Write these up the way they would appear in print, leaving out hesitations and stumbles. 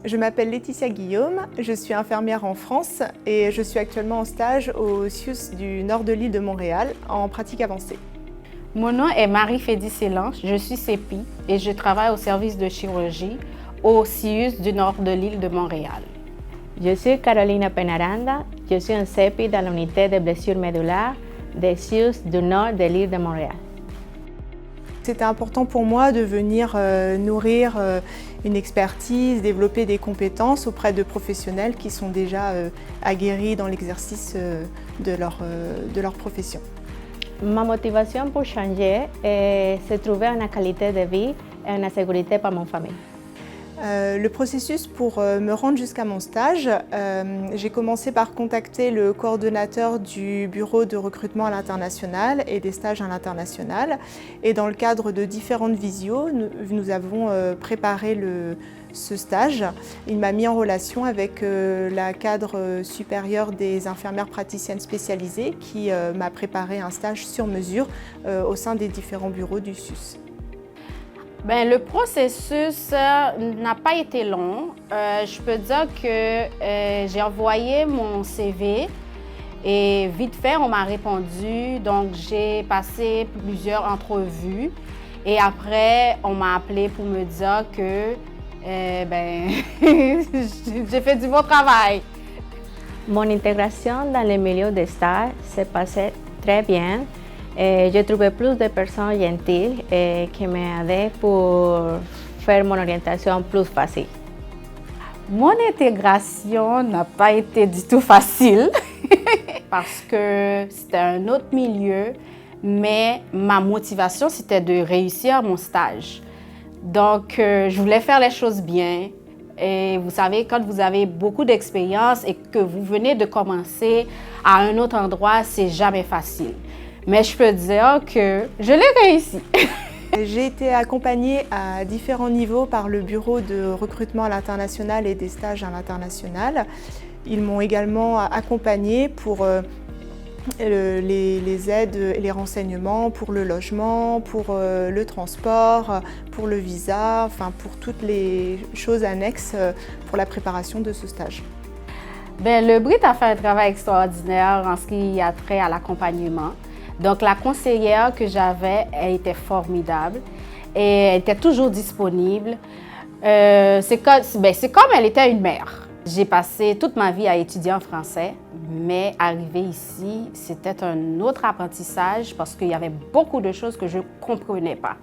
Je m'appelle Laetitia Guillaume, je suis infirmière en France et je suis actuellement en stage au CIUS du nord de l'île de Montréal en pratique avancée. Mon nom est Marie-Fédie Célan, je suis CEPI et je travaille au service de chirurgie au CIUS du nord de l'île de Montréal. Je suis Carolina Penaranda, je suis un CEPI dans l'unité de blessures médulaires des CIUS du nord de l'île de Montréal. C'était important pour moi de venir nourrir une expertise, développer des compétences auprès de professionnels qui sont déjà aguerris dans l'exercice de leur profession. Ma motivation pour changer est de trouver une qualité de vie et une sécurité pour ma famille. Le processus pour me rendre jusqu'à mon stage, j'ai commencé par contacter le coordonnateur du bureau de recrutement à l'international et des stages à l'international. Et dans le cadre de différentes visios, nous avons préparé ce stage. Il m'a mis en relation avec la cadre supérieure des infirmières praticiennes spécialisées qui m'a préparé un stage sur mesure au sein des différents bureaux du CIUS. Le processus n'a pas été long. Je peux dire que j'ai envoyé mon CV et vite fait, on m'a répondu. Donc, j'ai passé plusieurs entrevues et après, on m'a appelé pour me dire que j'ai fait du bon travail. Mon intégration dans le milieu des stages s'est passée très bien. J'ai trouvé plus de personnes gentilles qui m'ont aidé pour faire mon orientation plus facile. Mon intégration n'a pas été du tout facile parce que c'était un autre milieu, mais ma motivation, c'était de réussir mon stage. Donc, je voulais faire les choses bien. Et vous savez, quand vous avez beaucoup d'expérience et que vous venez de commencer à un autre endroit, c'est jamais facile. Mais je peux dire que je l'ai réussi. J'ai été accompagnée à différents niveaux par le bureau de recrutement à l'international et des stages à l'international. Ils m'ont également accompagnée pour les aides et les renseignements, pour le logement, pour le transport, pour le visa, enfin pour toutes les choses annexes pour la préparation de ce stage. Le BRIT a fait un travail extraordinaire en ce qui a trait à l'accompagnement. Donc, la conseillère que j'avais, elle était formidable et elle était toujours disponible. C'est comme elle était une mère. J'ai passé toute ma vie à étudier en français, mais arrivé ici, c'était un autre apprentissage parce qu'il y avait beaucoup de choses que je ne comprenais pas.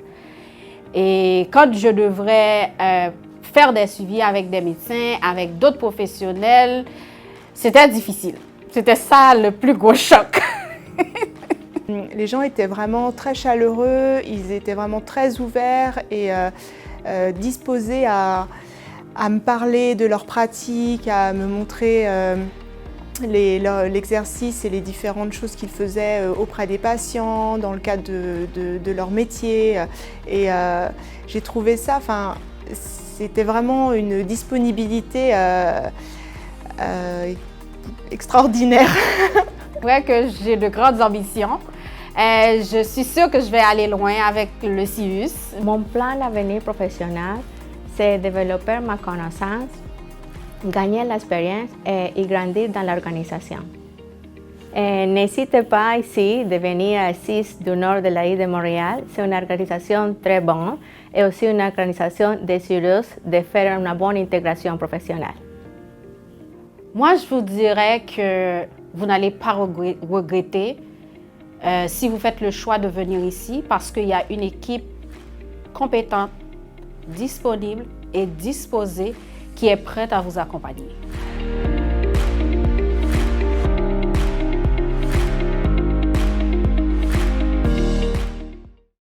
Et quand je devrais faire des suivis avec des médecins, avec d'autres professionnels, c'était difficile. C'était ça le plus gros choc. Les gens étaient vraiment très chaleureux, ils étaient vraiment très ouverts et disposés à me parler de leurs pratiques, à me montrer l'exercice et les différentes choses qu'ils faisaient auprès des patients, dans le cadre de leur métier. Et j'ai trouvé ça, c'était vraiment une disponibilité extraordinaire. C'est vrai que j'ai de grandes ambitions. Je suis sûre que je vais aller loin avec le CIUS. Mon plan d'avenir professionnel, c'est développer ma connaissance, gagner l'expérience et grandir dans l'organisation. N'hésitez pas ici de venir à CIUS du nord de l'île de Montréal. C'est une organisation très bonne et aussi une organisation désireuse de faire une bonne intégration professionnelle. Moi, je vous dirais que vous n'allez pas regretter si vous faites le choix de venir ici parce qu'il y a une équipe compétente, disponible et disposée qui est prête à vous accompagner.